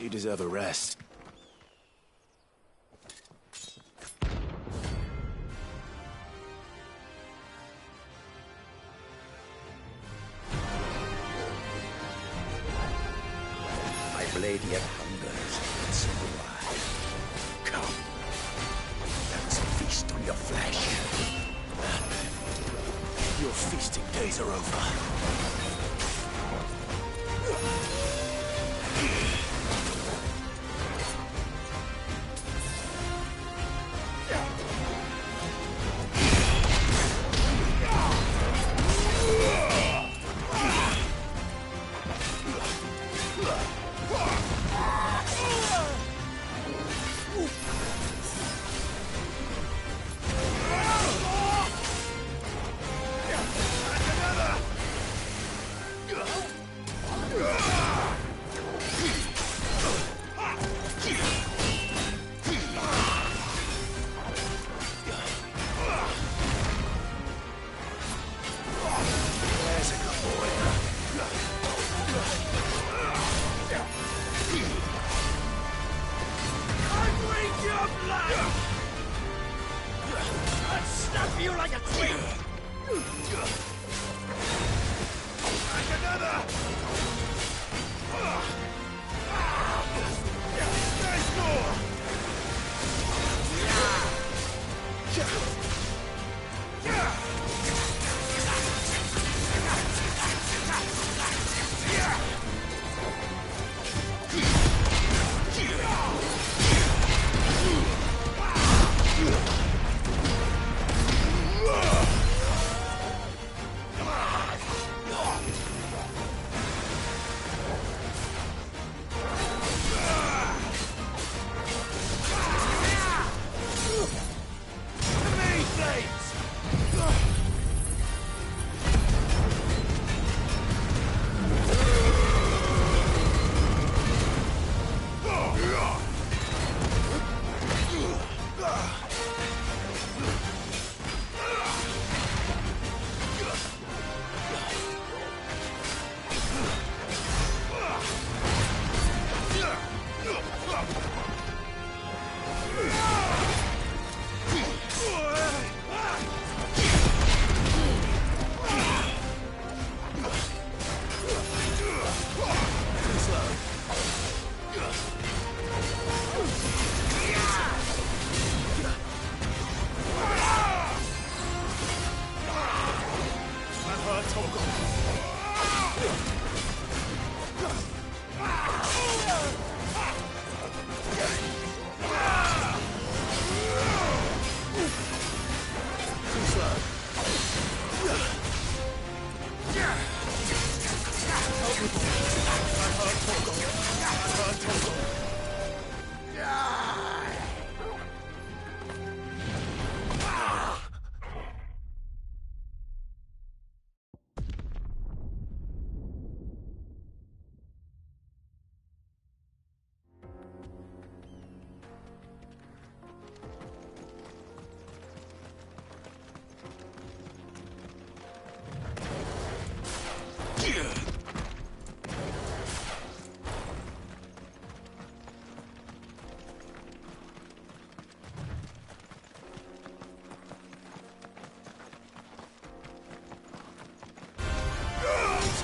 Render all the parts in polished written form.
You deserve a rest. My blade yet hungers, and so do I. Come. Let us feast on your flesh. Your feasting days are over.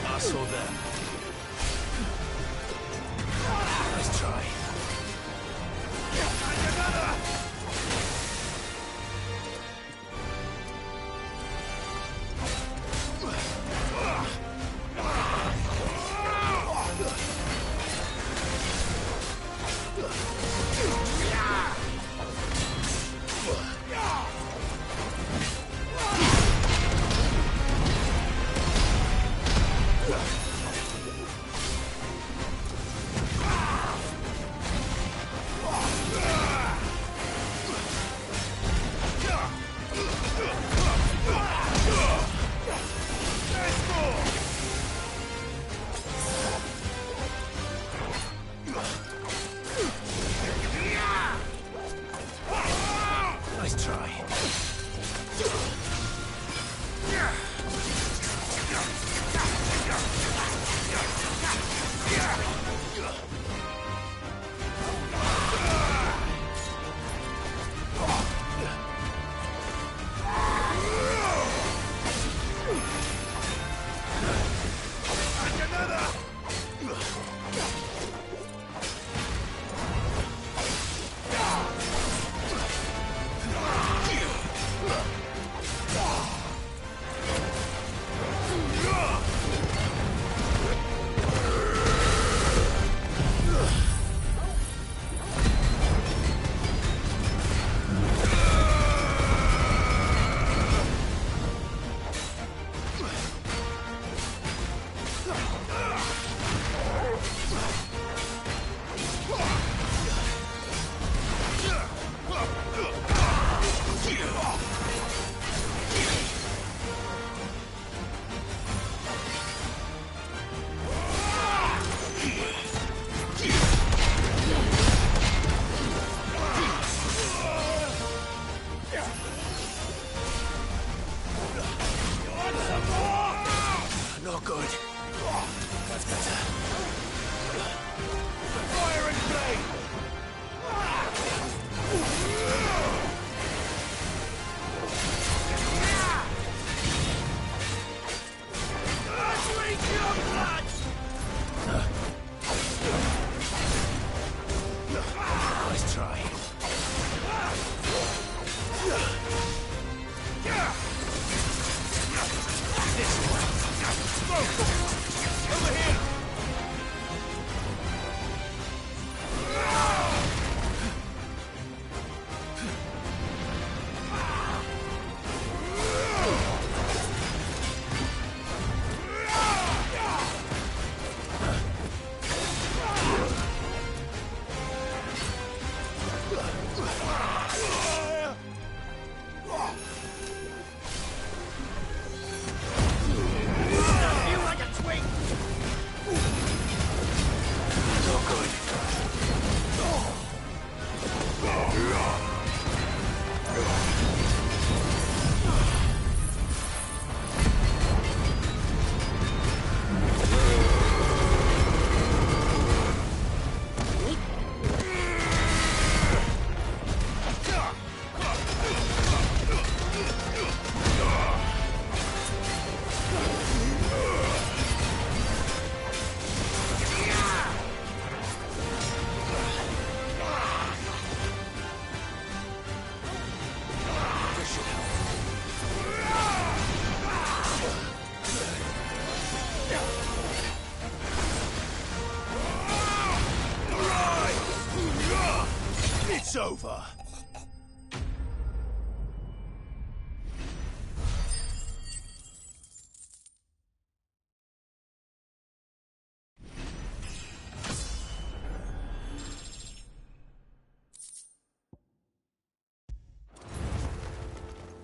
I saw them. Nice try. good. That's better. Fire and flame! Drink your blood! Nice try. This way. Smoke! Over here! It's over.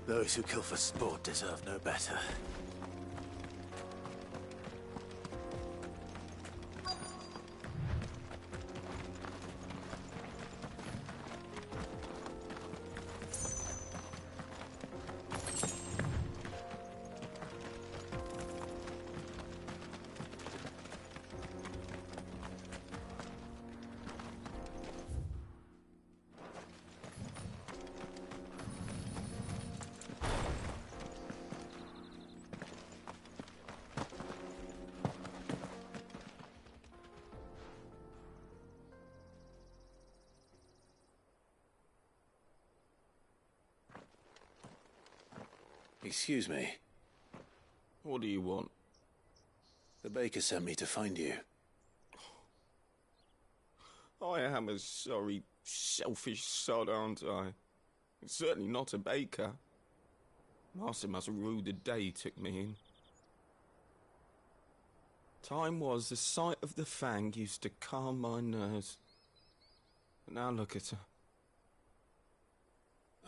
Those who kill for sport deserve no better. Excuse me. What do you want? The baker sent me to find you. I am a sorry, selfish sod, aren't I? Certainly not a baker. Master must rue the day he took me in. Time was the sight of the Fang used to calm my nerves. But now look at her.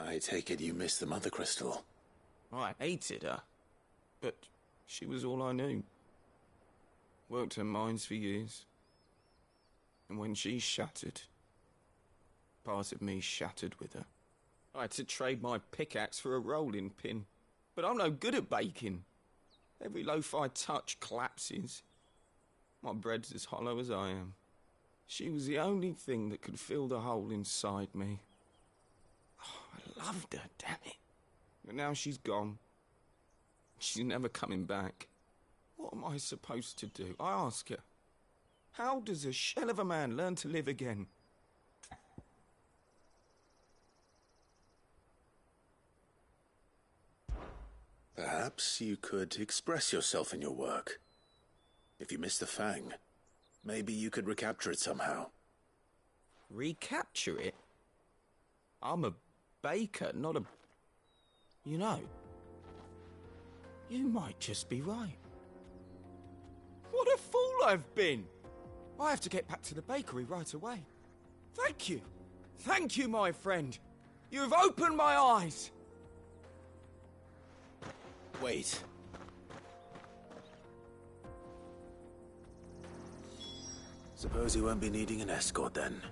I take it you missed the Mother Crystal. I hated her, but she was all I knew. Worked her mines for years. And when she shattered, part of me shattered with her. I had to trade my pickaxe for a rolling pin, but I'm no good at baking. Every loaf I touch collapses. My bread's as hollow as I am. She was the only thing that could fill the hole inside me. Oh, I loved her, damn it. But now she's gone. She's never coming back. What am I supposed to do? I ask her. How does a shell of a man learn to live again? Perhaps you could express yourself in your work. If you miss the Fang, maybe you could recapture it somehow. Recapture it? I'm a baker, not a... You know, you might just be right. What a fool I've been! I have to get back to the bakery right away. Thank you. Thank you, my friend. You've opened my eyes. Wait. Suppose you won't be needing an escort then.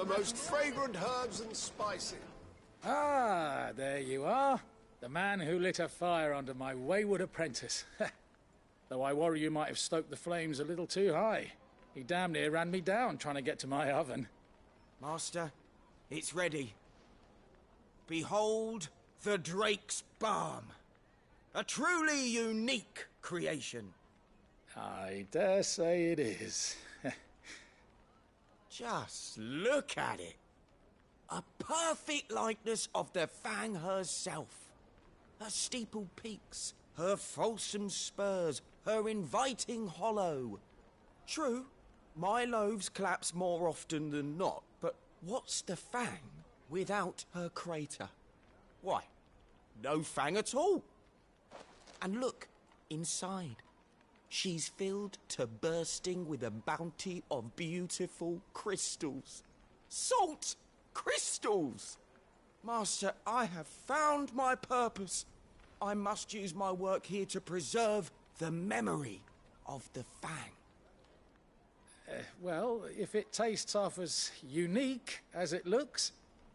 the most fragrant herbs and spices. Ah, there you are. The man who lit a fire under my wayward apprentice. Though I worry you might have stoked the flames a little too high. He damn near ran me down trying to get to my oven. Master, it's ready. Behold the Drake's Balm. A truly unique creation. I dare say it is. Just look at it. A perfect likeness of the Fang herself. Her steeple peaks, her fulsome spurs, her inviting hollow. True, my loaves collapse more often than not, but what's the Fang without her crater? Why, no Fang at all. And look, inside. She's filled to bursting with a bounty of beautiful crystals. Salt crystals! Master, I have found my purpose. I must use my work here to preserve the memory of the Fang. Well, if it tastes half as unique as it looks,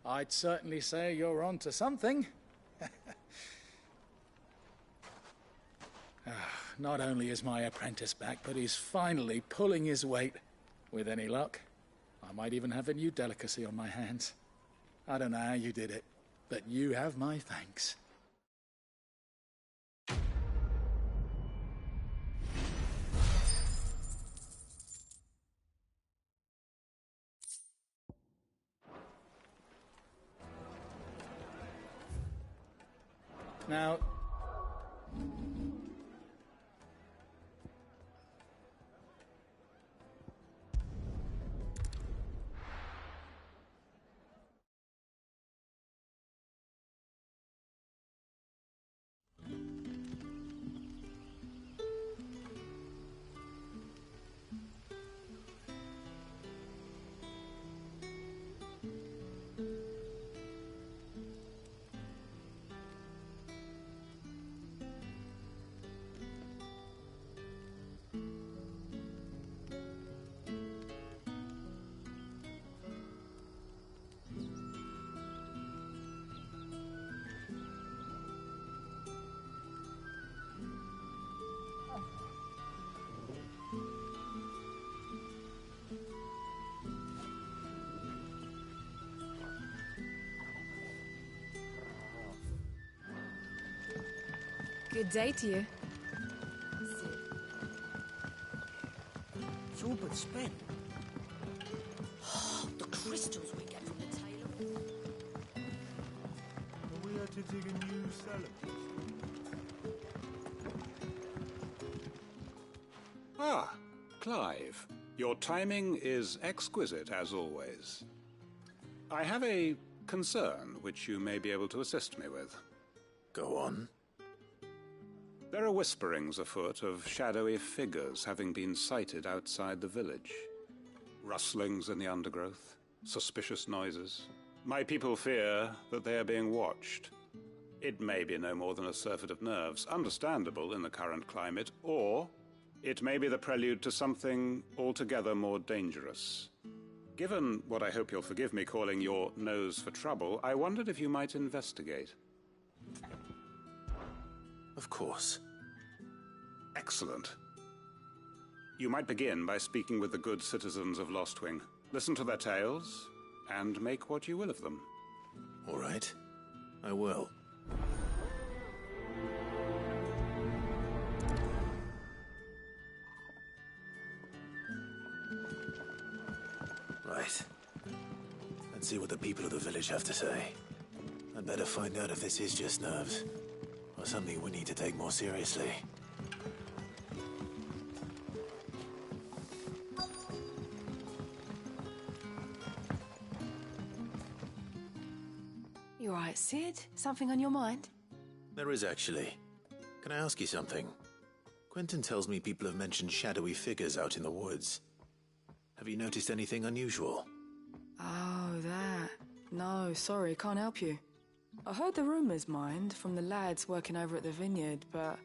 I'd certainly say you're onto something. Not only is my apprentice back, but he's finally pulling his weight. With any luck, I might even have a new delicacy on my hands. I don't know how you did it, but you have my thanks. Now, Good day to you. It's all but spent. The crystals we get from the tailor. We had to dig a new cellar. Ah, Clive. Your timing is exquisite, as always. I have a concern which you may be able to assist me with. Go on. There are whisperings afoot of shadowy figures having been sighted outside the village. Rustlings in the undergrowth, suspicious noises. My people fear that they are being watched. It may be no more than a surfeit of nerves, understandable in the current climate, or it may be the prelude to something altogether more dangerous. Given what I hope you'll forgive me calling your nose for trouble, I wondered if you might investigate. Of course. Excellent. You might begin by speaking with the good citizens of Lostwing. Listen to their tales, and make what you will of them. All right. I will. Right. Let's see what the people of the village have to say. I'd better find out if this is just nerves, or something we need to take more seriously. You all right, Sid? Something on your mind? There is actually. Can I ask you something? Quentin tells me people have mentioned shadowy figures out in the woods. Have you noticed anything unusual? Oh, that. No, sorry, can't help you. I heard the rumours, mind, from the lads working over at the vineyard, but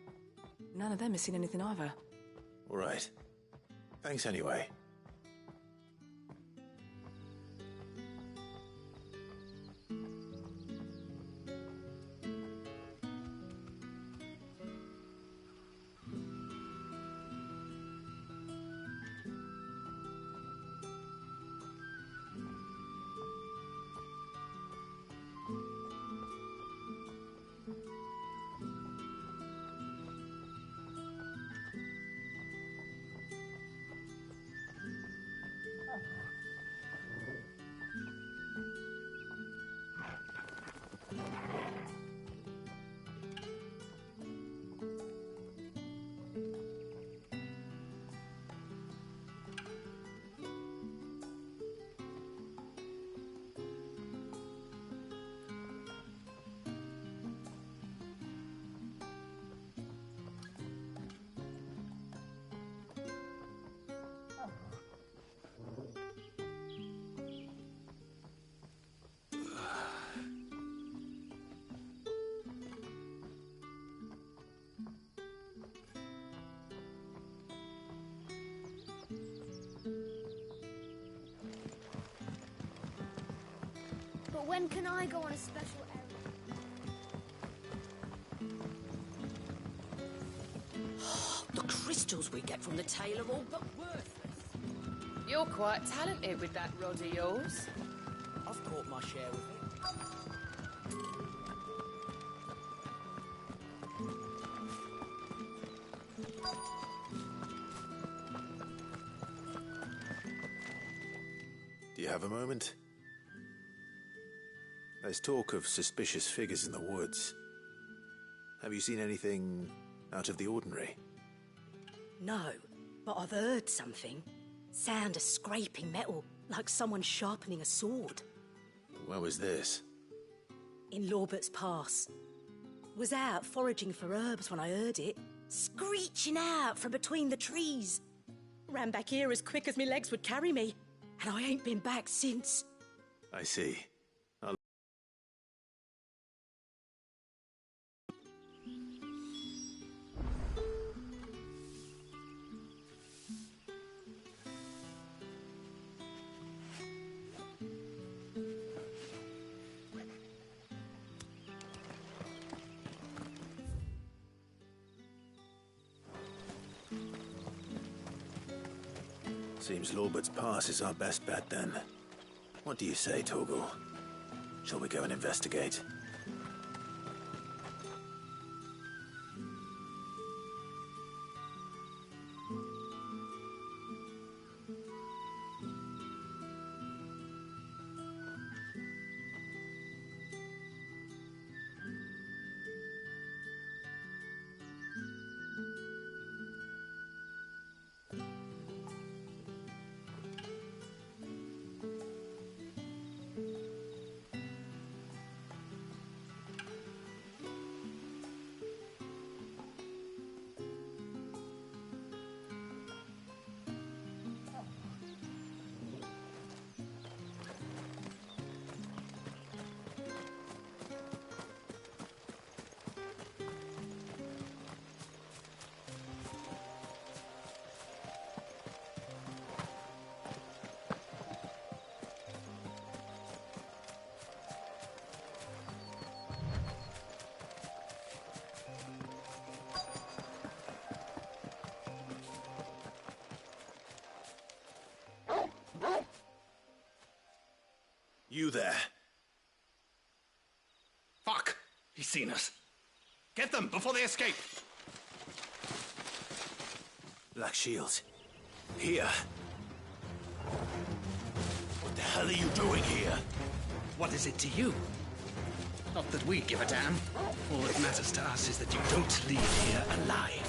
none of them has seen anything either. All right. Thanks anyway. But when can I go on a special errand? The crystals we get from the tail are all but worthless. You're quite talented with that rod of yours. I've caught my share with it. Do you have a moment? There's talk of suspicious figures in the woods. Have you seen anything out of the ordinary? No, but I've heard something. Sound of scraping metal, like someone sharpening a sword. Where was this? In Lorbert's Pass. Was out foraging for herbs when I heard it, screeching out from between the trees. Ran back here as quick as my legs would carry me, and I ain't been back since. I see. Seems Lorbert's Pass is our best bet, then. What do you say, Torgal? Shall we go and investigate? You there. Fuck! He's seen us. Get them before they escape. Black Shields. Here. What the hell are you doing here? What is it to you? Not that we give a damn. All that matters to us is that you don't leave here alive.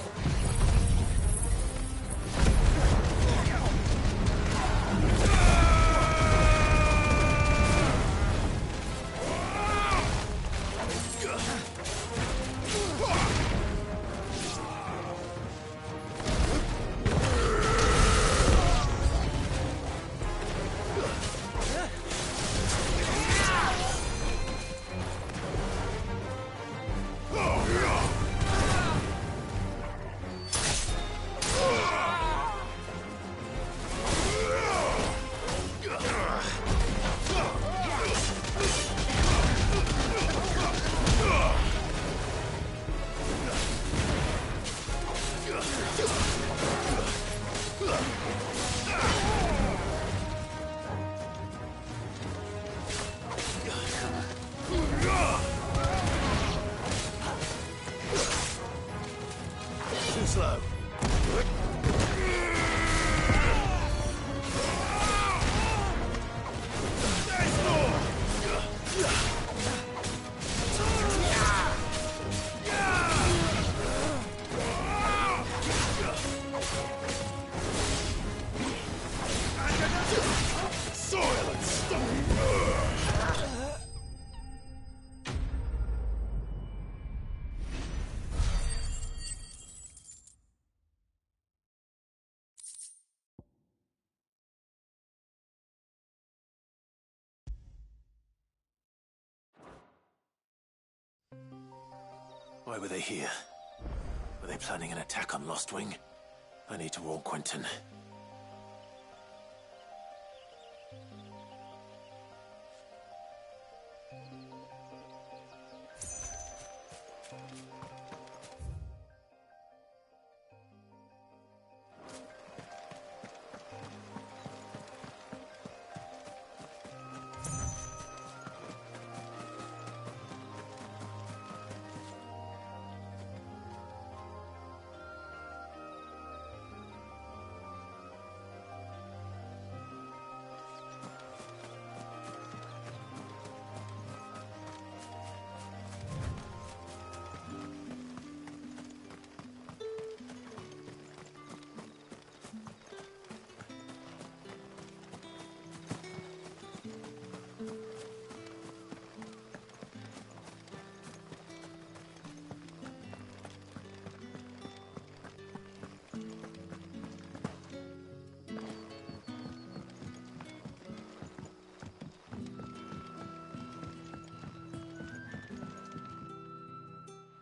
Too slow. Soil and stone! Why were they here? Were they planning an attack on Lost Wing? I need to warn Quentin.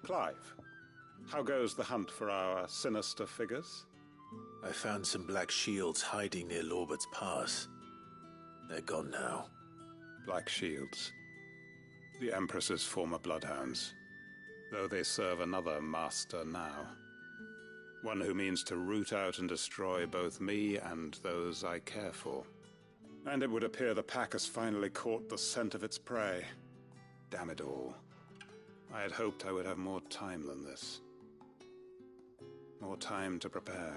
Clive, how goes the hunt for our sinister figures? I found some black shields hiding near Lorbert's Pass. They're gone now. Black shields. The Empress's former bloodhounds, though they serve another master now. One who means to root out and destroy both me and those I care for. And it would appear the pack has finally caught the scent of its prey. Damn it all. I had hoped I would have more time than this. More time to prepare.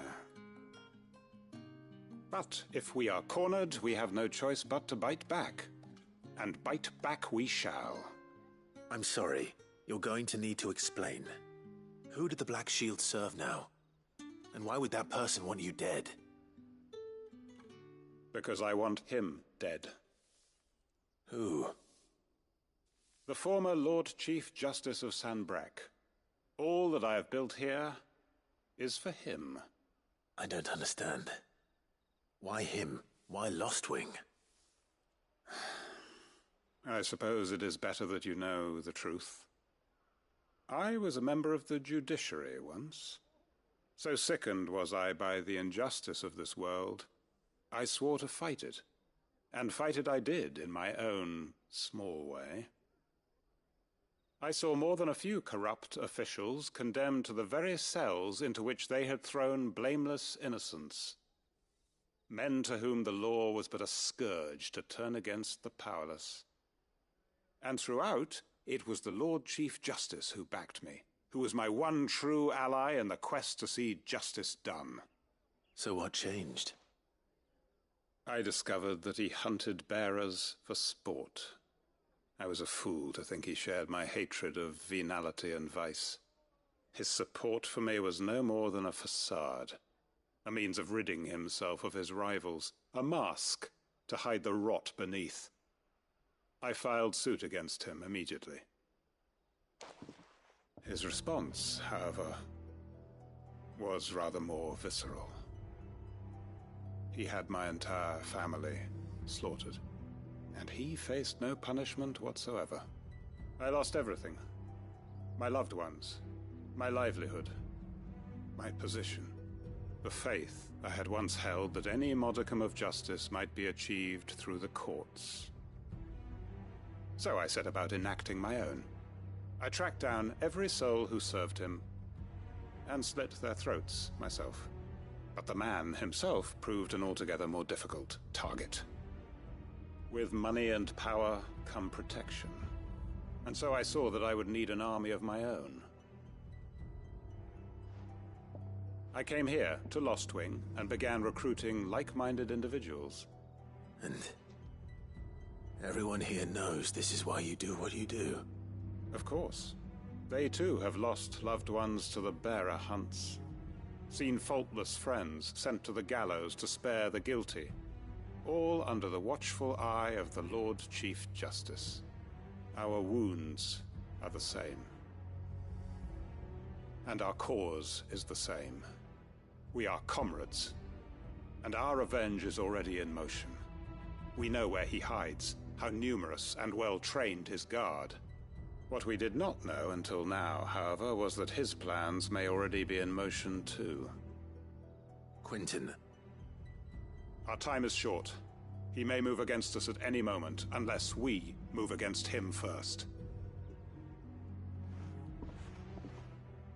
But if we are cornered, we have no choice but to bite back. And bite back we shall. I'm sorry. You're going to need to explain. Who did the Black Shield serve now? And why would that person want you dead? Because I want him dead. Who? The former Lord Chief Justice of Sanbreque. All that I have built here is for him. I don't understand. Why him? Why Lostwing? I suppose it is better that you know the truth. I was a member of the judiciary once. So sickened was I by the injustice of this world, I swore to fight it. And fight it I did, in my own small way. I saw more than a few corrupt officials condemned to the very cells into which they had thrown blameless innocents. Men to whom the law was but a scourge to turn against the powerless. And throughout, it was the Lord Chief Justice who backed me, who was my one true ally in the quest to see justice done. So what changed? I discovered that he hunted bearers for sport. I was a fool to think he shared my hatred of venality and vice. His support for me was no more than a facade, a means of ridding himself of his rivals, a mask to hide the rot beneath. I filed suit against him immediately. His response, however, was rather more visceral. He had my entire family slaughtered, and he faced no punishment whatsoever. I lost everything. My loved ones, my livelihood, my position, the faith I had once held that any modicum of justice might be achieved through the courts. So I set about enacting my own. I tracked down every soul who served him, and slit their throats myself. But the man himself proved an altogether more difficult target. With money and power come protection, and so I saw that I would need an army of my own. I came here to Lostwing and began recruiting like-minded individuals. And everyone here knows this is why you do what you do. Of course. They too have lost loved ones to the bearer hunts. Seen faultless friends sent to the gallows to spare the guilty. All under the watchful eye of the Lord Chief Justice. Our wounds are the same. And our cause is the same. We are comrades. And our revenge is already in motion. We know where he hides, how numerous and well-trained his guard. What we did not know until now, however, was that his plans may already be in motion too. Quentin. Our time is short. He may move against us at any moment, unless we move against him first.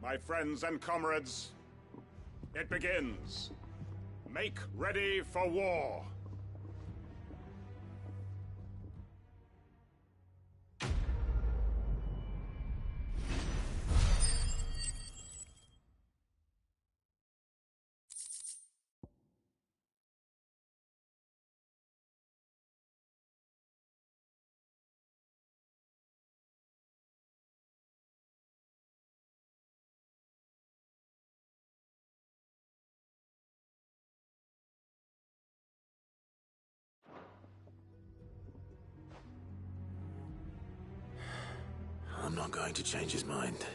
My friends and comrades, it begins. Make ready for war. I'm not going to change his mind.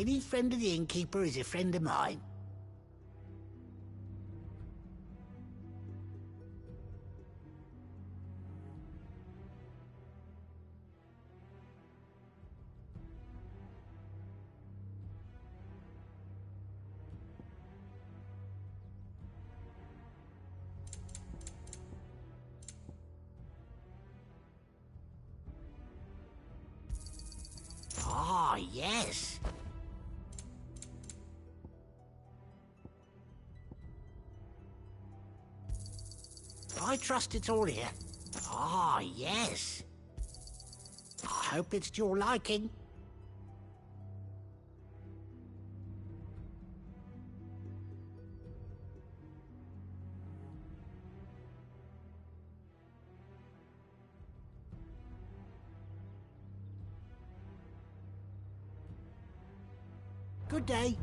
Any friend of the innkeeper is a friend of mine. Ah, yes. I trust it's all here. Ah, yes. I hope it's to your liking. Good day.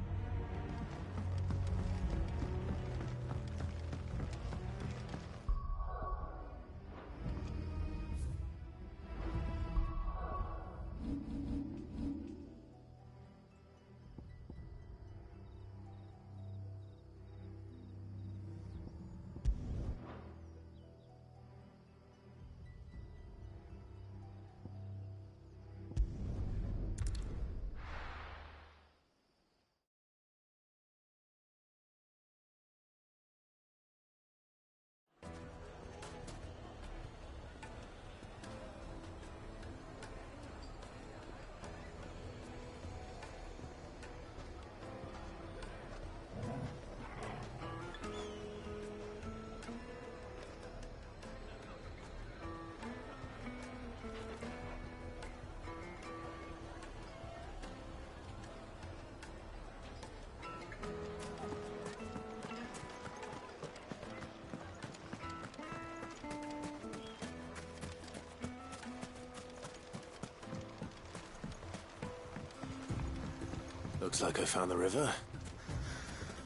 Looks like I found the river.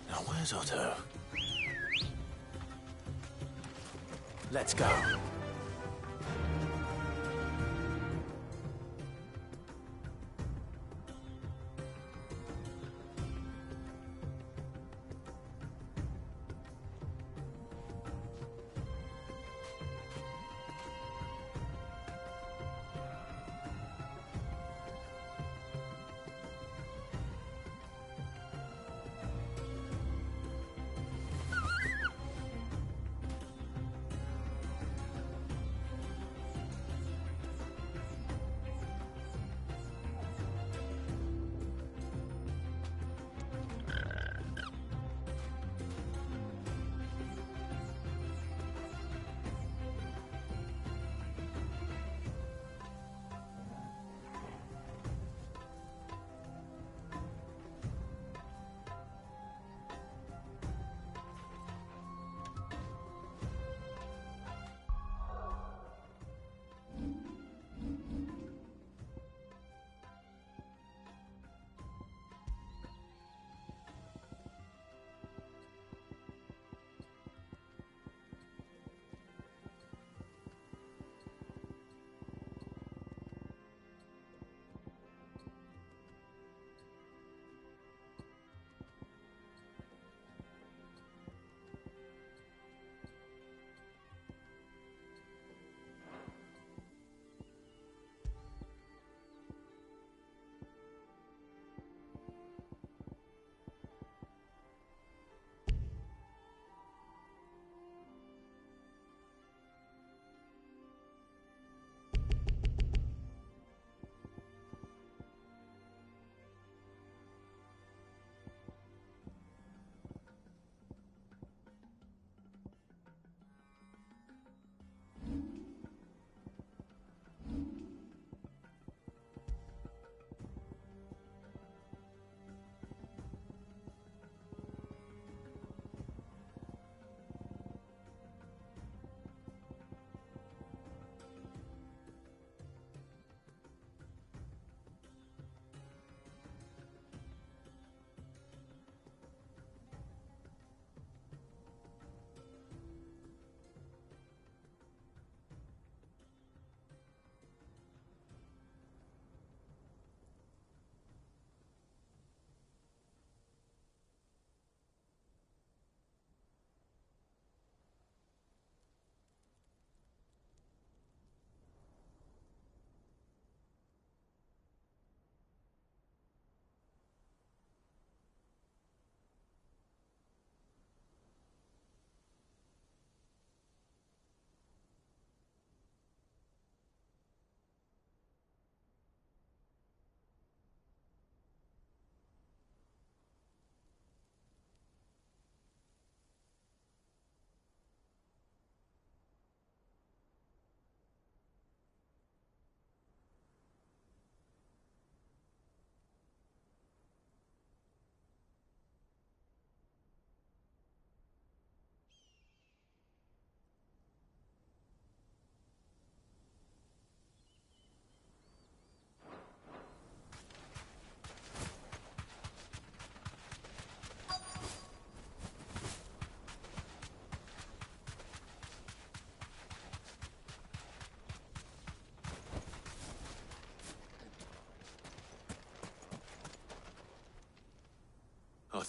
Now where's Otto? Let's go.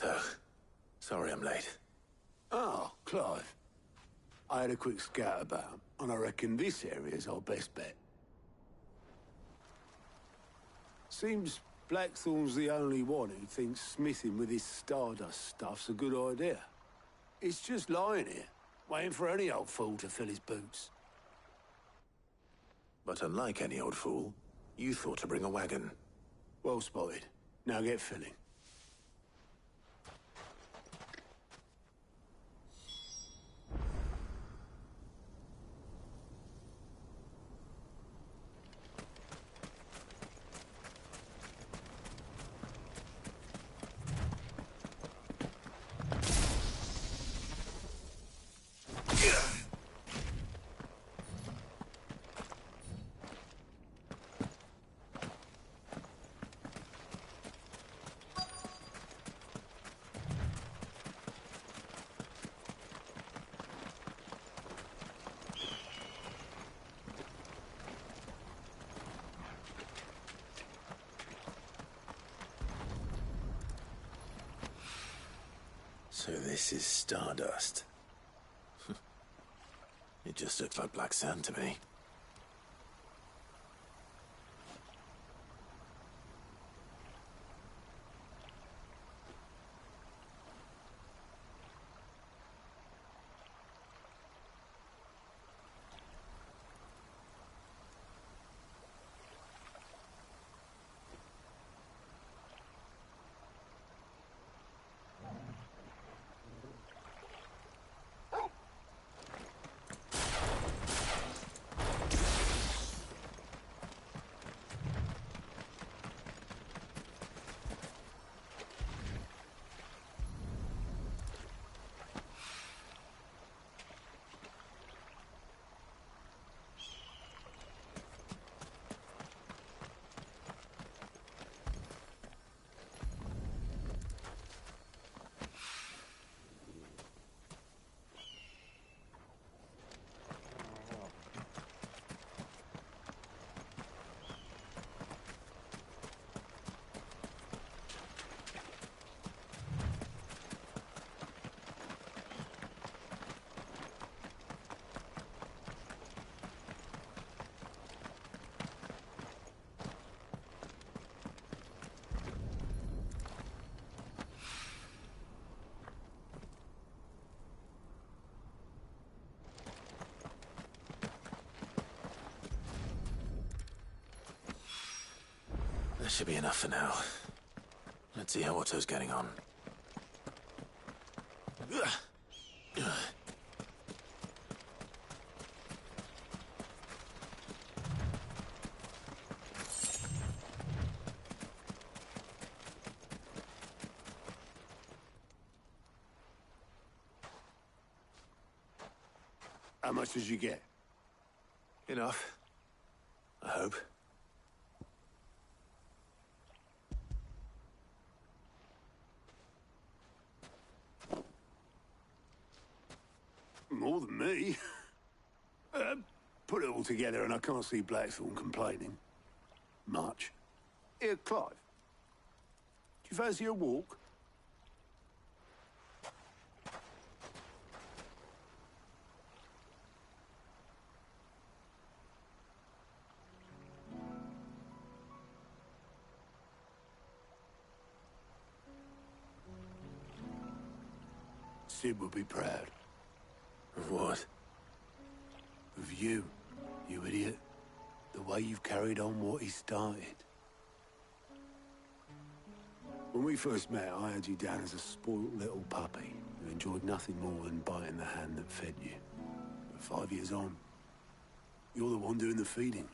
Otto. Sorry I'm late. Oh, Clive. I had a quick scout about, and I reckon this area's our best bet. Seems Blackthorn's the only one who thinks smithing with his Stardust stuff's a good idea. It's just lying here, waiting for any old fool to fill his boots. But unlike any old fool, you thought to bring a wagon. Well spotted. Now get filling. So this is Stardust. It just looks like black sand to me. That should be enough for now. Let's see how Otto's getting on. How much did you get? Enough. I hope. More than me. Put it all together and I can't see Blackthorn complaining. Much. Here, Clive. Do you fancy a walk? Sid would be proud. Of what? Of you, you idiot. The way you've carried on what he started. When we first met, I had you down as a spoilt little puppy who enjoyed nothing more than biting the hand that fed you. But 5 years on, you're the one doing the feeding.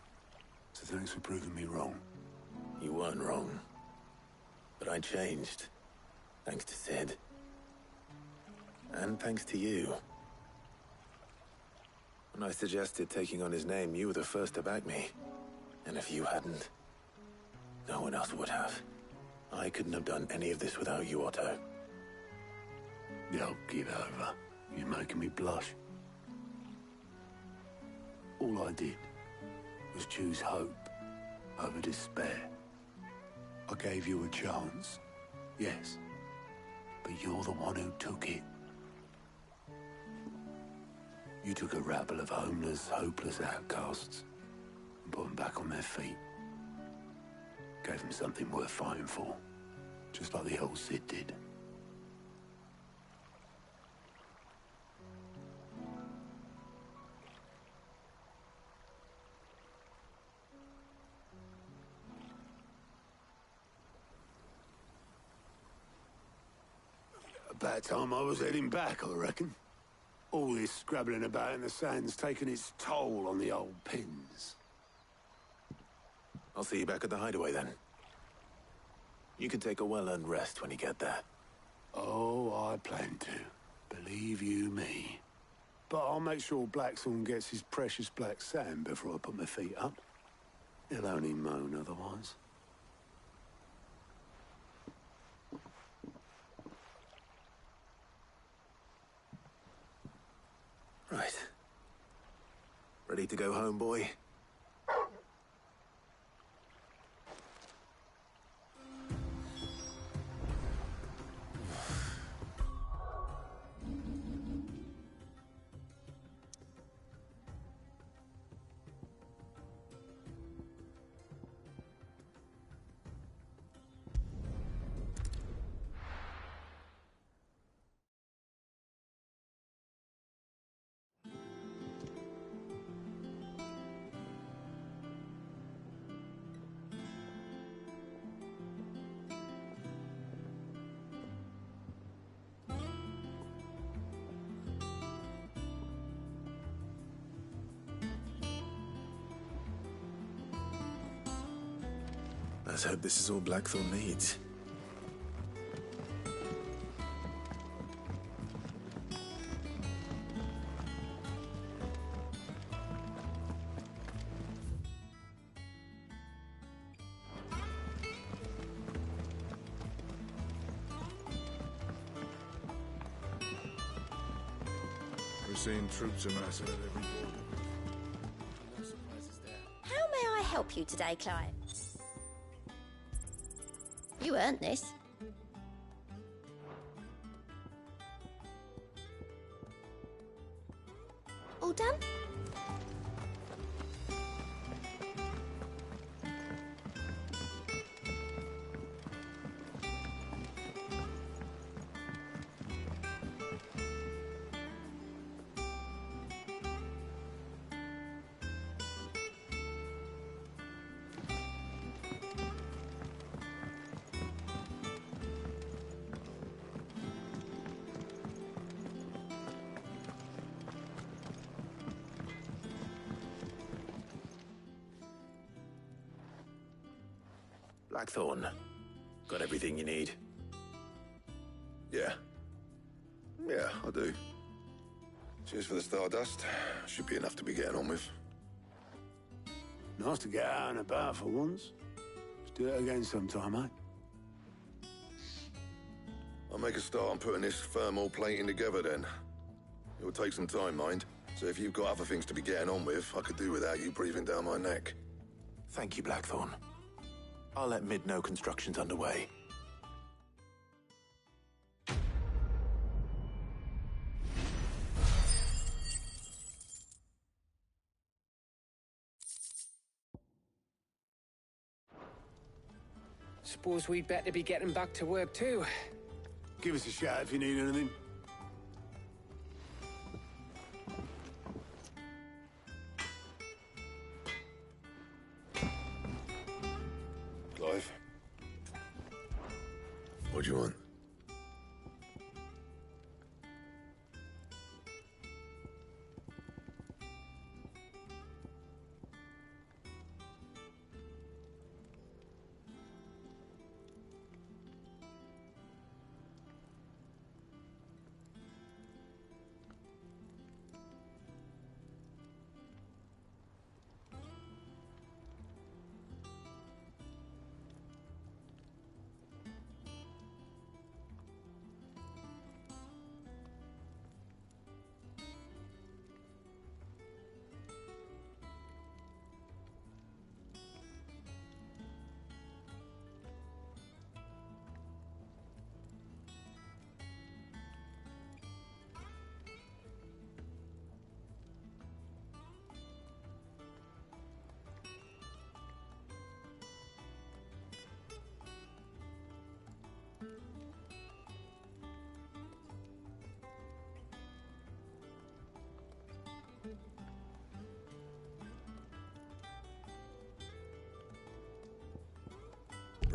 So thanks for proving me wrong. You weren't wrong. But I changed. Thanks to Sid. And thanks to you. When I suggested taking on his name, you were the first to back me. And if you hadn't, no one else would have. I couldn't have done any of this without you, Otto. Yo, get over. You're making me blush. All I did was choose hope over despair. I gave you a chance, yes. But you're the one who took it. You took a rabble of homeless, hopeless outcasts and put them back on their feet. Gave them something worth fighting for, just like the old Cid did. About time I was heading back, I reckon. All this scrabbling about in the sand's taken its toll on the old pins. I'll see you back at the hideaway then. You can take a well-earned rest when you get there. Oh, I plan to. Believe you me. But I'll make sure Blackthorn gets his precious black sand before I put my feet up. He'll only moan otherwise. Right. Ready to go home, boy? Let's hope this is all Blackthorn needs. We're seeing troops amassing at every border. How may I help you today, Clive? You earned this. All done? Blackthorn, got everything you need? Yeah. Yeah, I do. Cheers for the stardust. Should be enough to be getting on with. Nice to get out and about for once. Let's do it again sometime, eh? I'll make a start on putting this thermal plating together then. It will take some time, mind. So if you've got other things to be getting on with, I could do without you breathing down my neck. Thank you, Blackthorn. I'll let Mid know construction's underway. Suppose we'd better be getting back to work too. Give us a shout if you need anything. Clive? What do you want?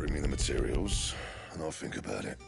Bring me the materials, and I'll think about it.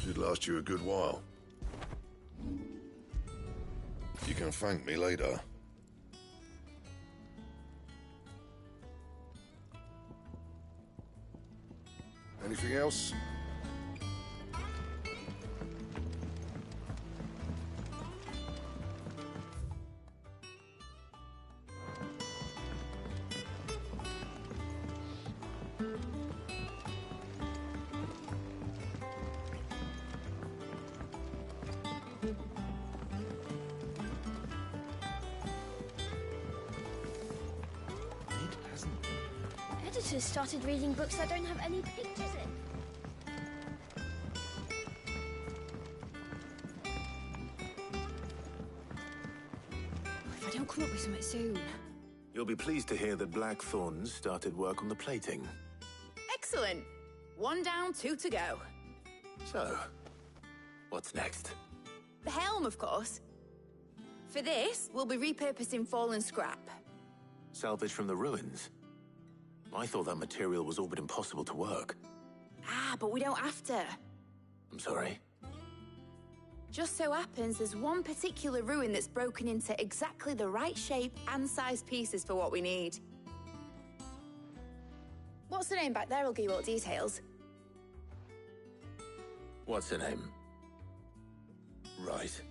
Should last you a good while. You can thank me later. Anything else? Editors started reading books that don't have any pictures in. If I don't come up with something soon. You'll be pleased to hear that Blackthorn's started work on the plating. Excellent. 1 down, 2 to go. So, what's next? The helm, of course. For this, we'll be repurposing fallen scrap. Salvage from the ruins? I thought that material was all but impossible to work. Ah, but we don't have to. I'm sorry. Just so happens there's one particular ruin that's broken into exactly the right shape and size pieces for what we need. What's the name back there? I'll give you all the details. What's her name? Right.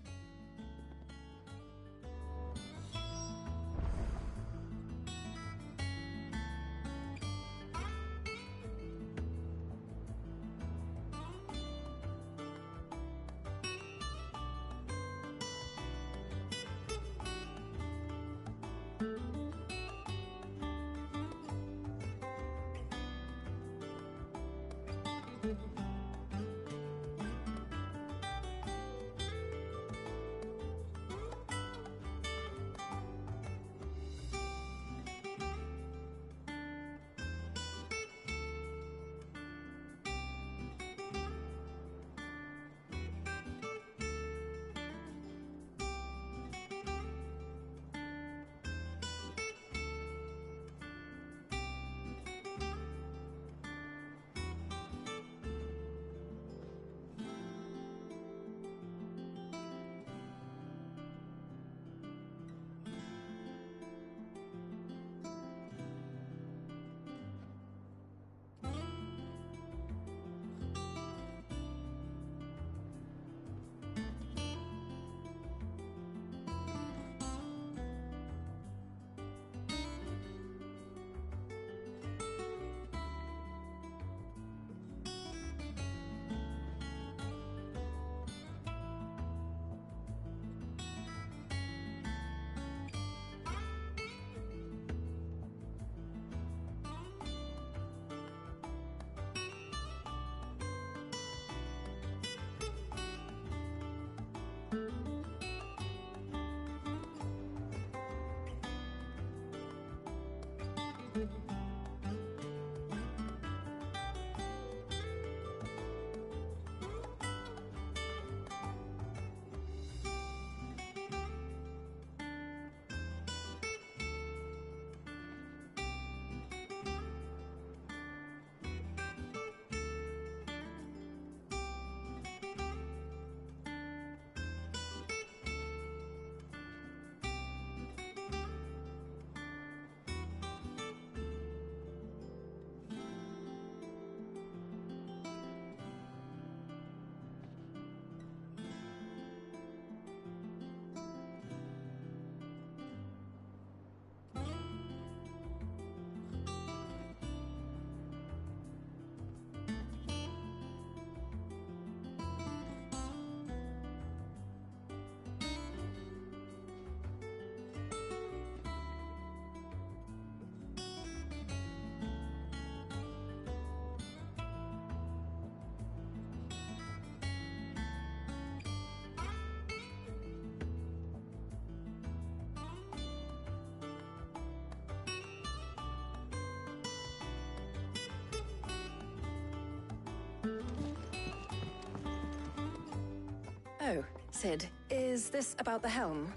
Oh, Sid, is this about the helm?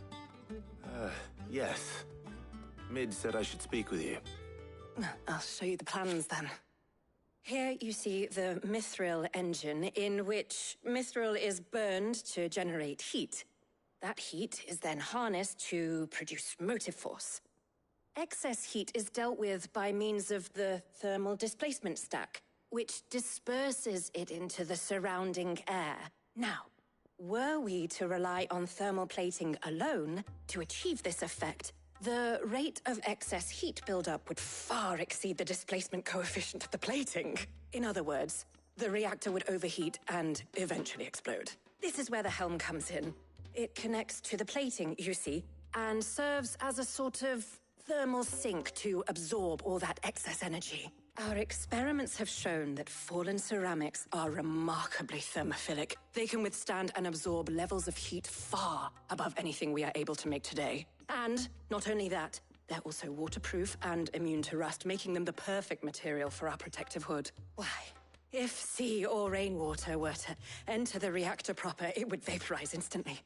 Yes. Mid said I should speak with you. I'll show you the plans then. Here you see the mithril engine, in which mithril is burned to generate heat. That heat is then harnessed to produce motive force. Excess heat is dealt with by means of the thermal displacement stack, which disperses it into the surrounding air. Now, were we to rely on thermal plating alone to achieve this effect, the rate of excess heat buildup would far exceed the displacement coefficient of the plating. In other words, the reactor would overheat and eventually explode. This is where the helm comes in. It connects to the plating, you see, and serves as a sort of thermal sink to absorb all that excess energy. Our experiments have shown that fallen ceramics are remarkably thermophilic. They can withstand and absorb levels of heat far above anything we are able to make today. And not only that, they're also waterproof and immune to rust, making them the perfect material for our protective hood. Why, if sea or rainwater were to enter the reactor proper, it would vaporize instantly.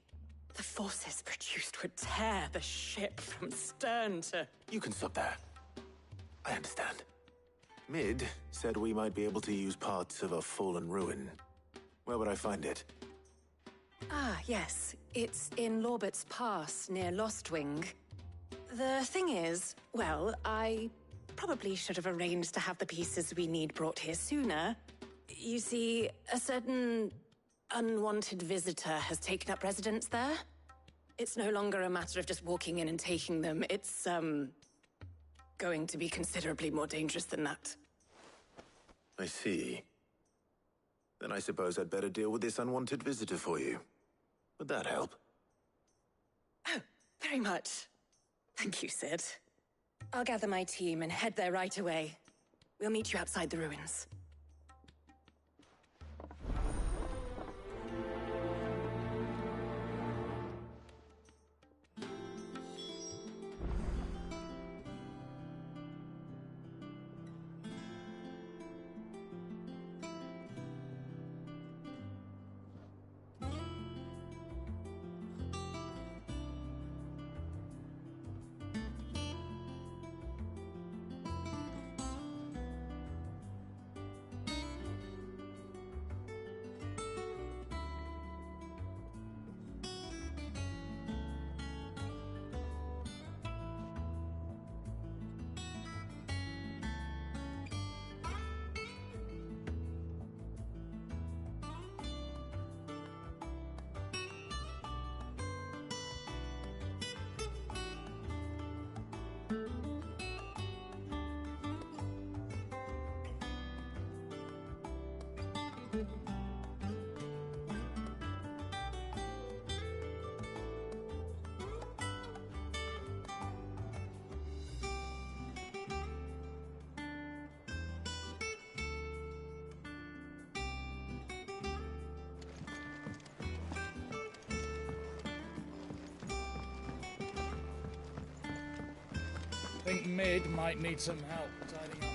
The forces produced would tear the ship from stern to... You can stop there. I understand. Mid said we might be able to use parts of a fallen ruin. Where would I find it? Ah, yes. It's in Lorbert's Pass, near Lostwing. The thing is, well, I probably should have arranged to have the pieces we need brought here sooner. You see, a certain unwanted visitor has taken up residence there. It's no longer a matter of just walking in and taking them. It's, going to be considerably more dangerous than that. I see. Then I suppose I'd better deal with this unwanted visitor for you. Would that help? Oh, very much. Thank you, Sid. I'll gather my team and head there right away. We'll meet you outside the ruins. I think Mid might need some help tidying up.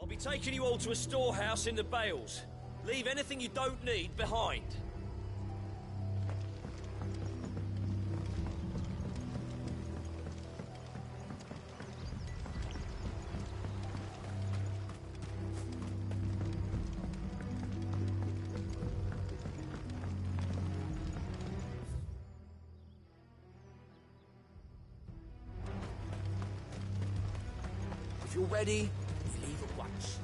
I'll be taking you all to a storehouse in the Bales. Leave anything you don't need behind. If you're ready, we leave at once.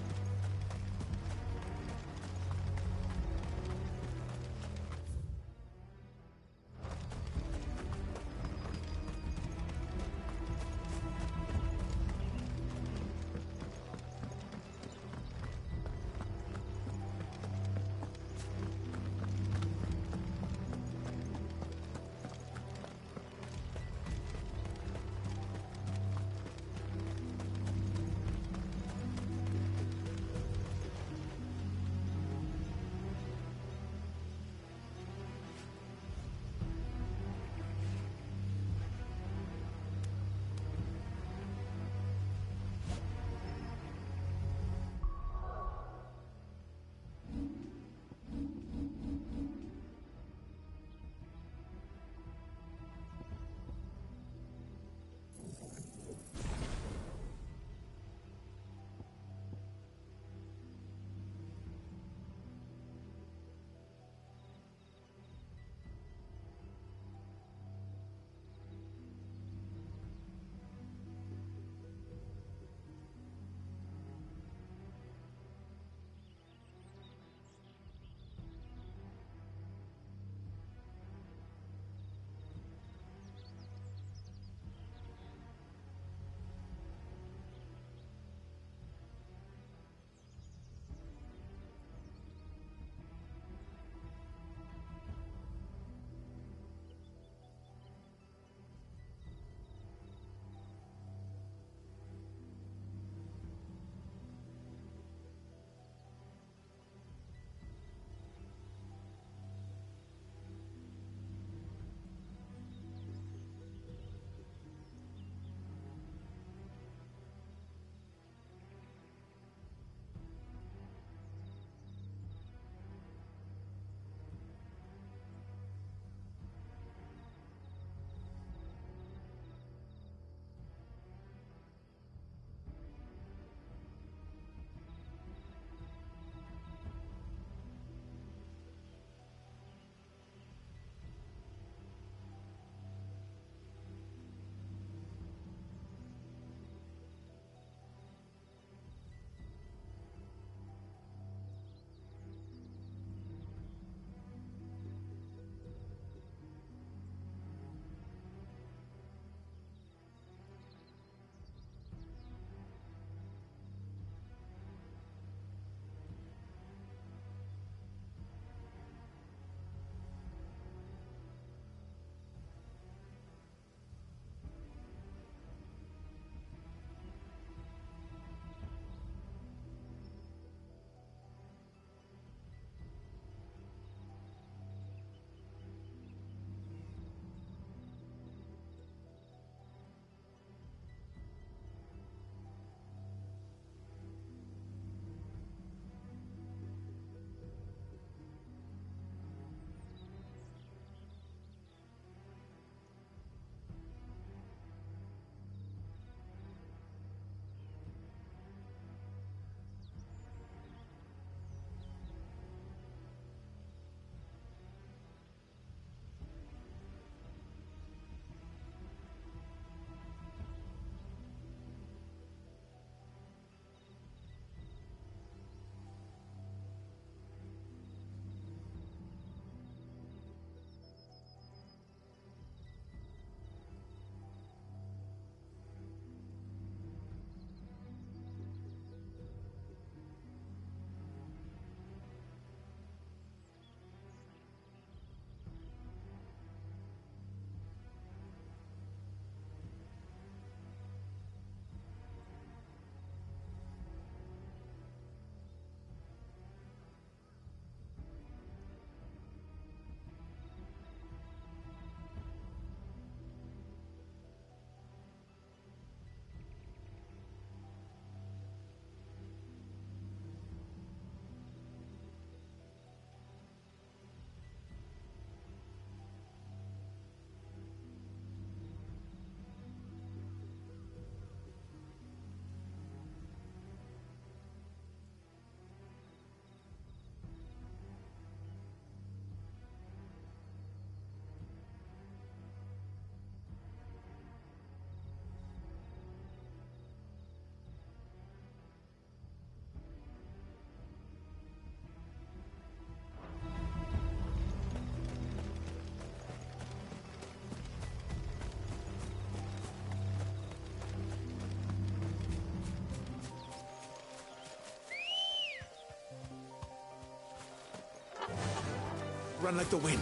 Run like the wind.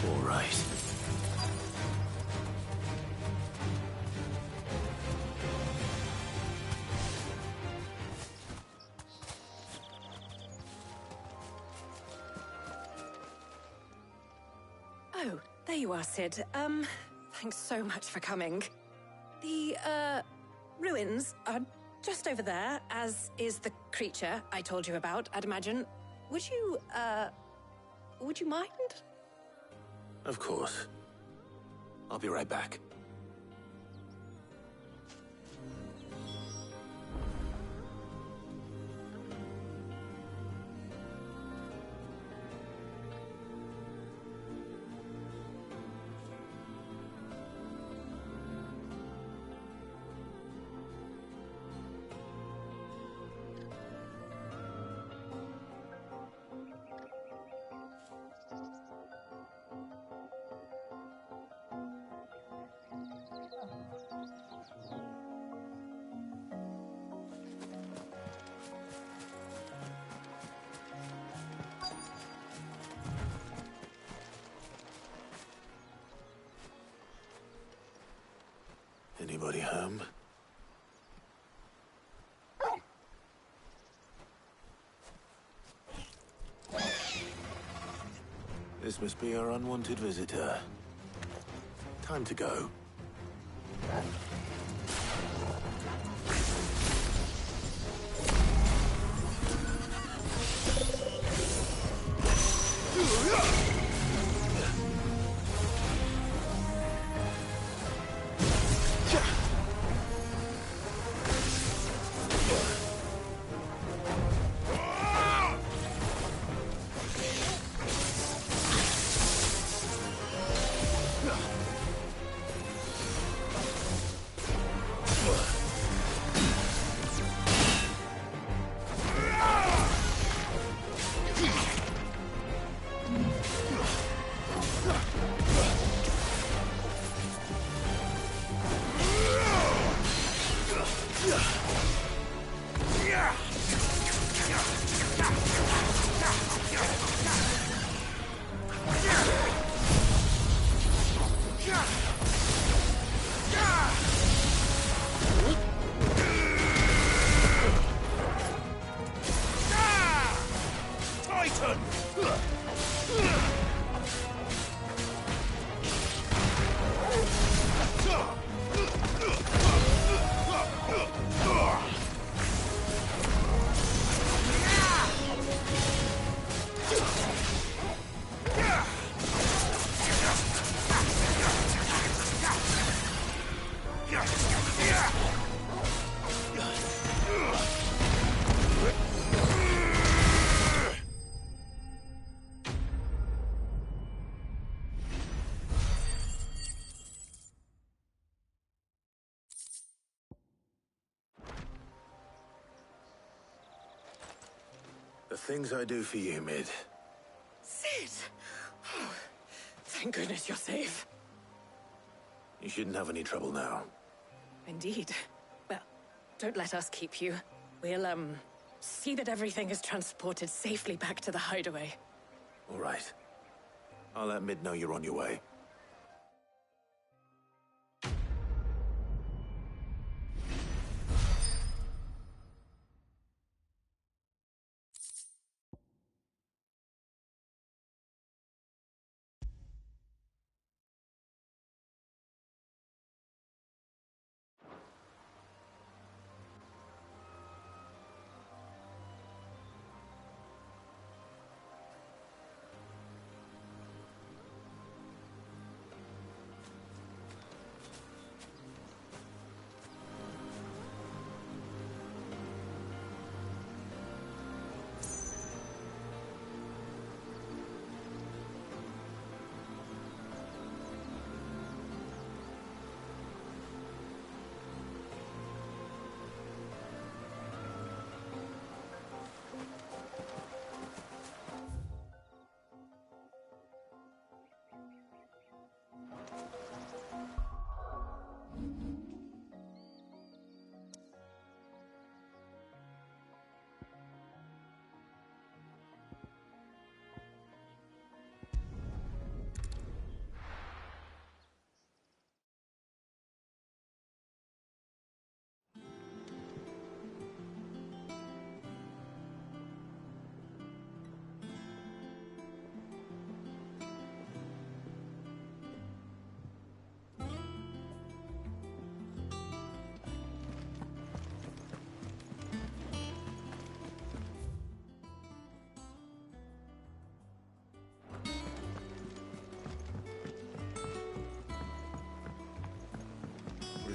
All right. Oh, there you are, Sid. Thanks so much for coming. The, ruins are just over there, as is the creature I told you about, I'd imagine. Would you mind? Of course. I'll be right back. Anybody home? This must be our unwanted visitor. Time to go. The things I do for you, Mid. Sid! Oh, thank goodness you're safe. You shouldn't have any trouble now. Indeed. Well, don't let us keep you. We'll, see that everything is transported safely back to the hideaway. All right. I'll let Mid know you're on your way.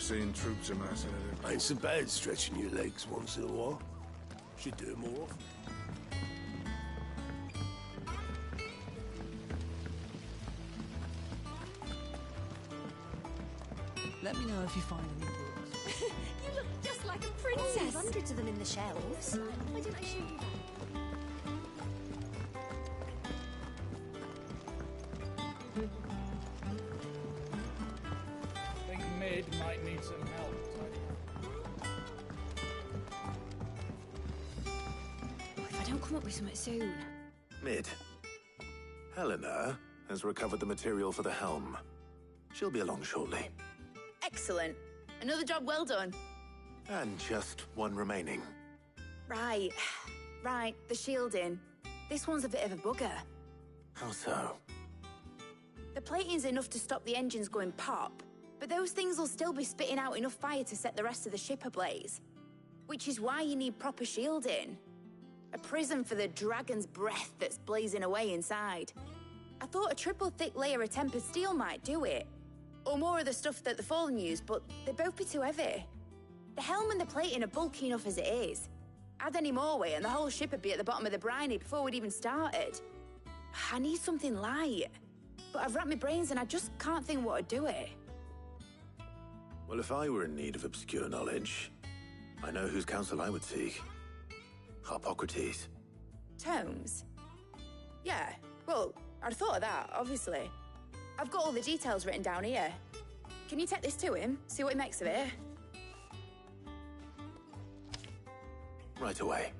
seen troops amassing at every... Ain't so bad stretching your legs once in a while. Should do it more often. Let me know if you find any books. You look just like a princess. Oh, hundreds of them in the shelves. Why didn't I show you that? I think Mid might need some help. If I don't come up with something soon. Mid. Helena has recovered the material for the helm. She'll be along shortly. Excellent. Another job well done. And just one remaining. Right. Right, the shielding. This one's a bit of a bugger. How so? The plating's enough to stop the engines going pop, but those things will still be spitting out enough fire to set the rest of the ship ablaze. Which is why you need proper shielding. A prison for the dragon's breath that's blazing away inside. I thought a triple thick layer of tempered steel might do it. Or more of the stuff that the Fallen use, but they'd both be too heavy. The helm and the plating are bulky enough as it is. Add any more weight and the whole ship would be at the bottom of the briny before we'd even started. I need something light. But I've racked my brains and I just can't think what would do it. Well, if I were in need of obscure knowledge, I know whose counsel I would seek. Harpocrates. Tomes? Yeah, well, I'd thought of that, obviously. I've got all the details written down here. Can you take this to him, see what he makes of it? Right away.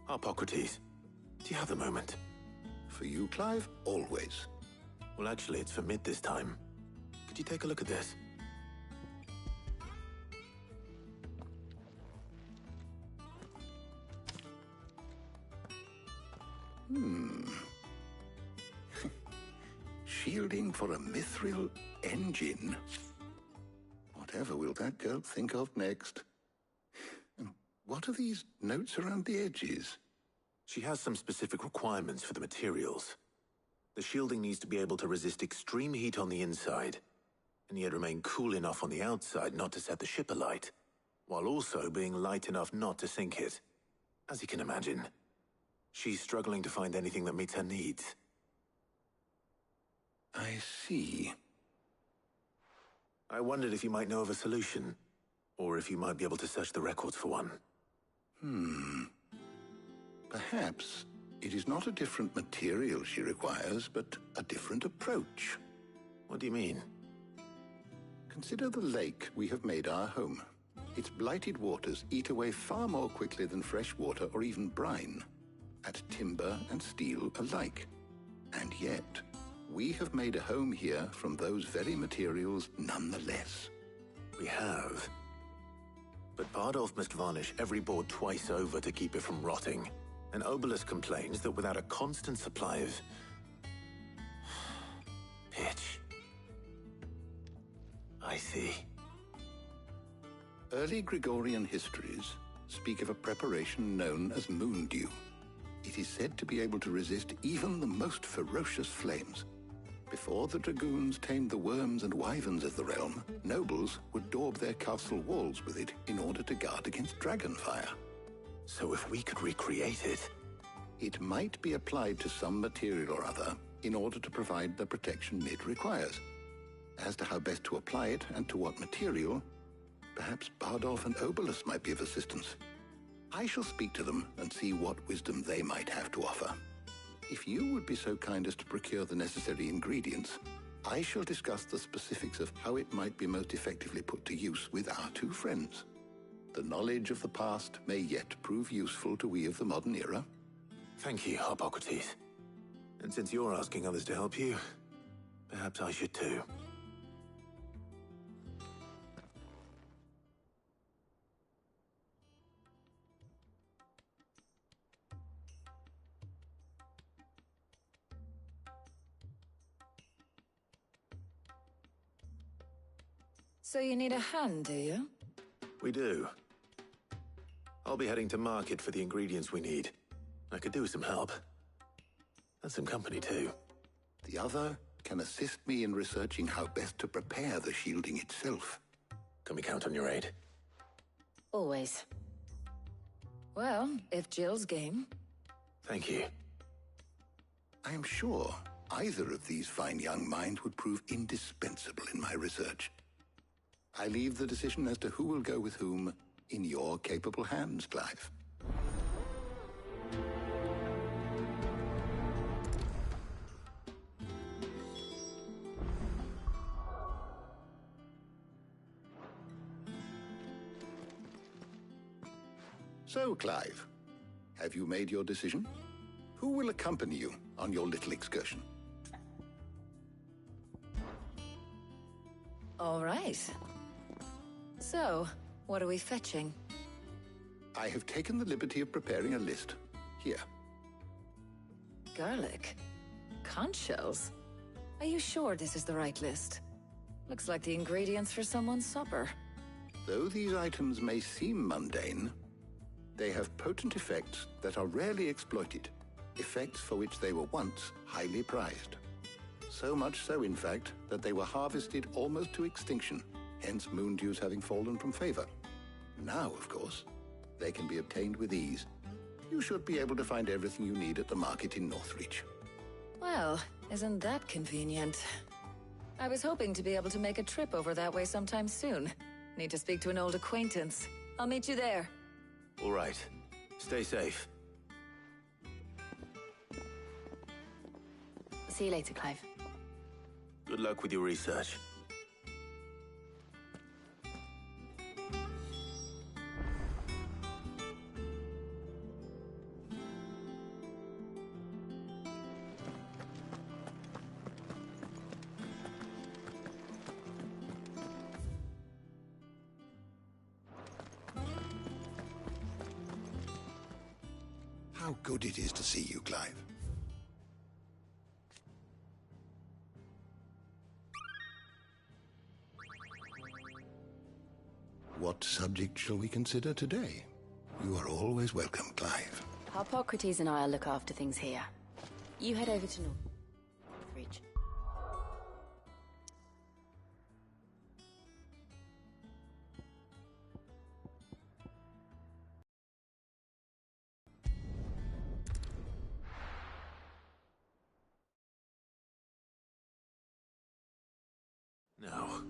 Harpocrates, do you have a moment? For you, Clive? Always. Well, actually, it's for Mid this time. Could you take a look at this? Shielding for a mithril engine. Whatever will that girl think of next? And what are these notes around the edges? She has some specific requirements for the materials. The shielding needs to be able to resist extreme heat on the inside, and yet remain cool enough on the outside not to set the ship alight, while also being light enough not to sink it. As you can imagine, she's struggling to find anything that meets her needs. I see. I wondered if you might know of a solution, or if you might be able to search the records for one. Perhaps it is not a different material she requires, but a different approach. What do you mean? Consider the lake we have made our home. Its blighted waters eat away far more quickly than fresh water or even brine, at timber and steel alike. And yet, we have made a home here from those very materials nonetheless. We have. But Bardolph must varnish every board twice over to keep it from rotting. And Obelisk complains that without a constant supply of pitch. I see. Early Gregorian histories speak of a preparation known as moondew. It is said to be able to resist even the most ferocious flames. Before the dragoons tamed the worms and wyverns of the realm, nobles would daub their castle walls with it in order to guard against dragonfire. So if we could recreate it... It might be applied to some material or other in order to provide the protection Mid requires. As to how best to apply it and to what material, Perhaps Bardolph and Obolus might be of assistance. I shall speak to them and see what wisdom they might have to offer. If you would be so kind as to procure the necessary ingredients, I shall discuss the specifics of how it might be most effectively put to use with our two friends. The knowledge of the past may yet prove useful to we of the modern era. Thank you, Hippocrates. And since you're asking others to help you, perhaps I should too. So you need a hand, do you? We do. I'll be heading to market for the ingredients we need. I could do with some help. And some company too. The other can assist me in researching how best to prepare the shielding itself. Can we count on your aid? Always. Well, if Jill's game. Thank you. I am sure either of these fine young minds would prove indispensable in my research. I leave the decision as to who will go with whom in your capable hands, Clive. So, Clive, have you made your decision? Who will accompany you on your little excursion? All right. So, what are we fetching? I have taken the liberty of preparing a list. Here. Garlic. Conch shells. Are you sure this is the right list? Looks like the ingredients for someone's supper. Though these items may seem mundane, they have potent effects that are rarely exploited, effects for which they were once highly prized. So much so, in fact, that they were harvested almost to extinction, hence moon dews having fallen from favor. Now, of course, they can be obtained with ease. You should be able to find everything you need at the market in Northreach. Well, isn't that convenient? I was hoping to be able to make a trip over that way sometime soon. Need to speak to an old acquaintance. I'll meet you there. All right. Stay safe. See you later, Clive. Good luck with your research. How good it is to see you, Clive. What subject shall we consider today? You are always welcome, Clive. Hippocrates and I'll look after things here. You head over to Northreach. Now.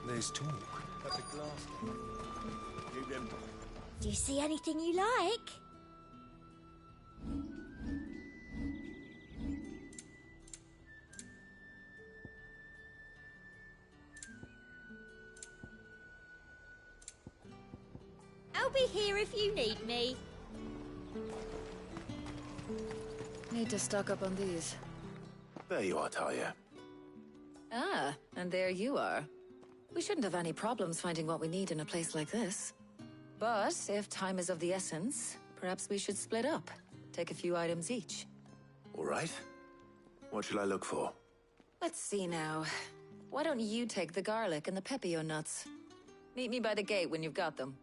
There's talk. Cut the glass. Keep them. Do you see anything you like? I'll be here if you need me. Need to stock up on these. There you are, Talia. Ah, and there you are. We shouldn't have any problems finding what we need in a place like this. But if time is of the essence, perhaps we should split up. Take a few items each. All right. What shall I look for? Let's see now. Why don't you take the garlic and the pepio nuts? Meet me by the gate when you've got them.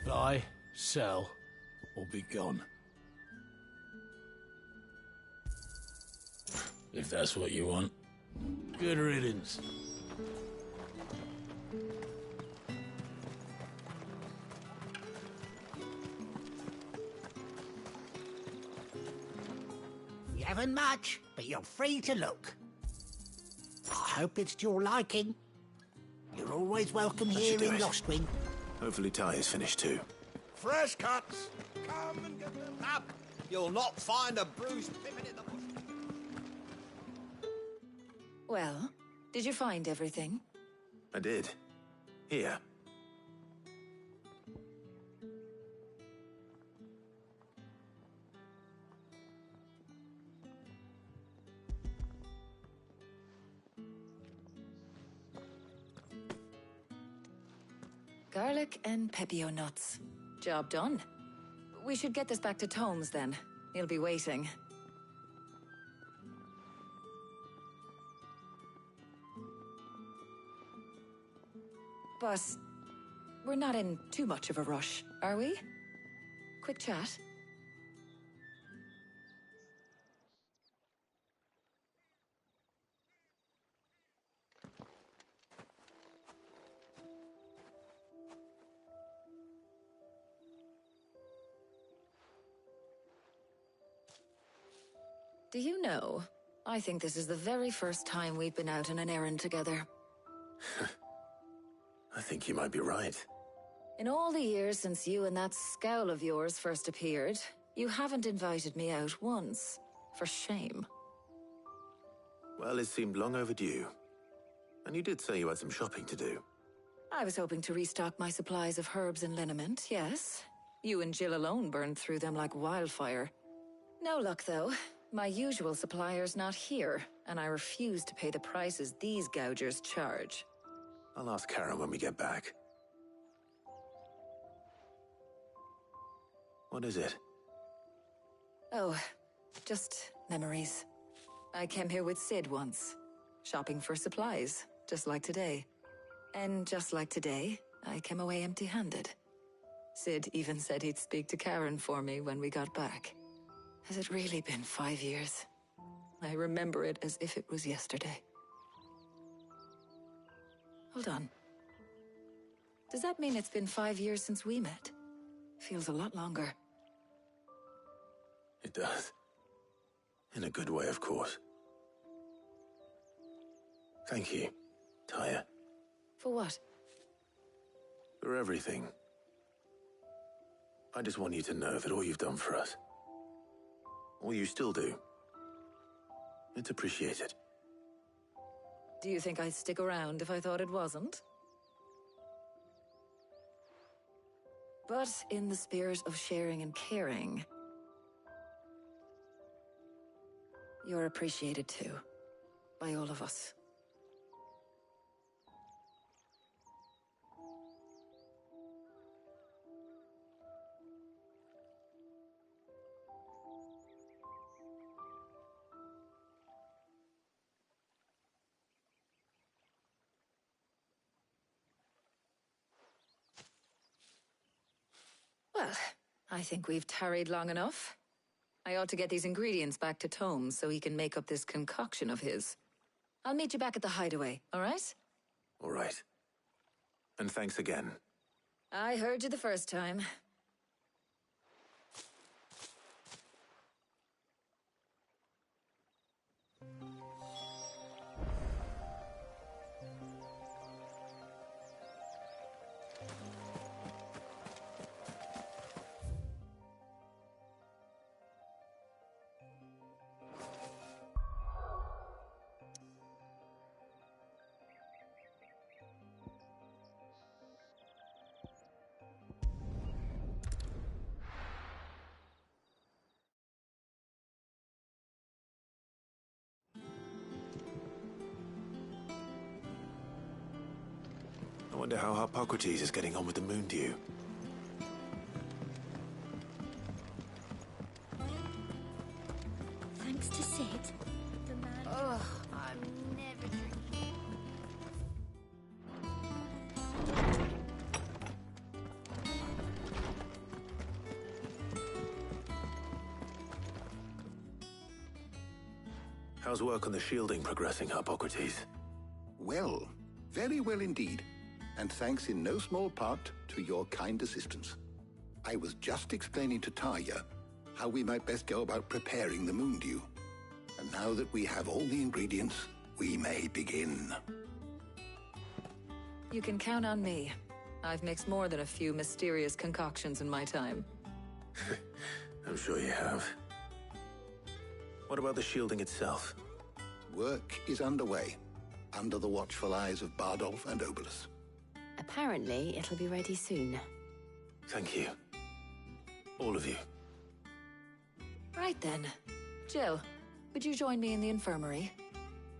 Buy, sell, or be gone. If that's what you want. Good riddance. You haven't much, but you're free to look. I hope it's to your liking. You're always welcome here in Lostwing. Hopefully Ty is finished too. Fresh cuts! Come and get them up! You'll not find a bruised pippin in the bush. Well, did you find everything? I did. Here. Garlic and pepio nuts. Job done. We should get this back to Tomes then. He'll be waiting. But we're not in too much of a rush, are we? Quick chat. Do you know, I think this is the very first time we've been out on an errand together. I think you might be right. In all the years since you and that scowl of yours first appeared, you haven't invited me out once. For shame. Well, it seemed long overdue. And you did say you had some shopping to do. I was hoping to restock my supplies of herbs and liniment, yes. You and Jill alone burned through them like wildfire. No luck, though. My usual supplier's not here, and I refuse to pay the prices these gougers charge. I'll ask Karen when we get back. What is it? Oh, just memories. I came here with Sid once, shopping for supplies, just like today. And just like today, I came away empty-handed. Sid even said he'd speak to Karen for me when we got back. Has it really been 5 years? I remember it as if it was yesterday. Hold on. Does that mean it's been 5 years since we met? Feels a lot longer. It does. In a good way, of course. Thank you, Taya. For what? For everything. I just want you to know that all you've done for us, all you still do, it's appreciated. Do you think I'd stick around if I thought it wasn't? But in the spirit of sharing and caring, you're appreciated too, by all of us. Well, I think we've tarried long enough. I ought to get these ingredients back to Tomes so he can make up this concoction of his. I'll meet you back at the hideaway, all right? All right. And thanks again. I heard you the first time. wonder how Hippocrates is getting on with the moon dew. Thanks to Sid, the man... Oh, I'm never drinking. How's work on the shielding progressing, Hippocrates? Well, very well indeed. And thanks in no small part to your kind assistance. I was just explaining to Tarja how we might best go about preparing the moon dew. And now that we have all the ingredients, we may begin. You can count on me. I've mixed more than a few mysterious concoctions in my time. I'm sure you have. What about the shielding itself? Work is underway, under the watchful eyes of Bardolph and Obolus. Apparently, it'll be ready soon. Thank you. All of you. Right then. Jill, would you join me in the infirmary?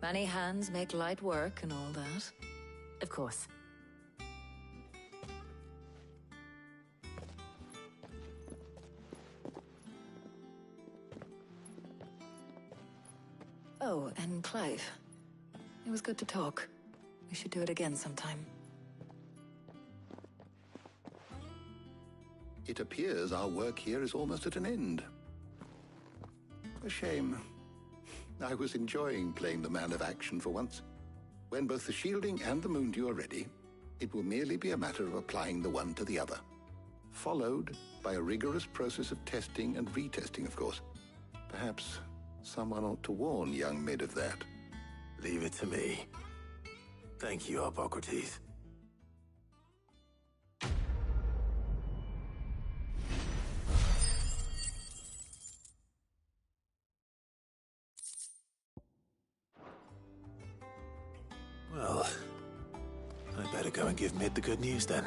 Many hands make light work and all that. Of course. Oh, and Clive. It was good to talk. We should do it again sometime. It appears our work here is almost at an end. A shame. I was enjoying playing the man of action for once. When both the shielding and the moon dew are ready, it will merely be a matter of applying the one to the other. Followed by a rigorous process of testing and retesting, of course. Perhaps someone ought to warn young Mid of that. Leave it to me. Thank you, Hippocrates. Well, I better go and give Mid the good news then.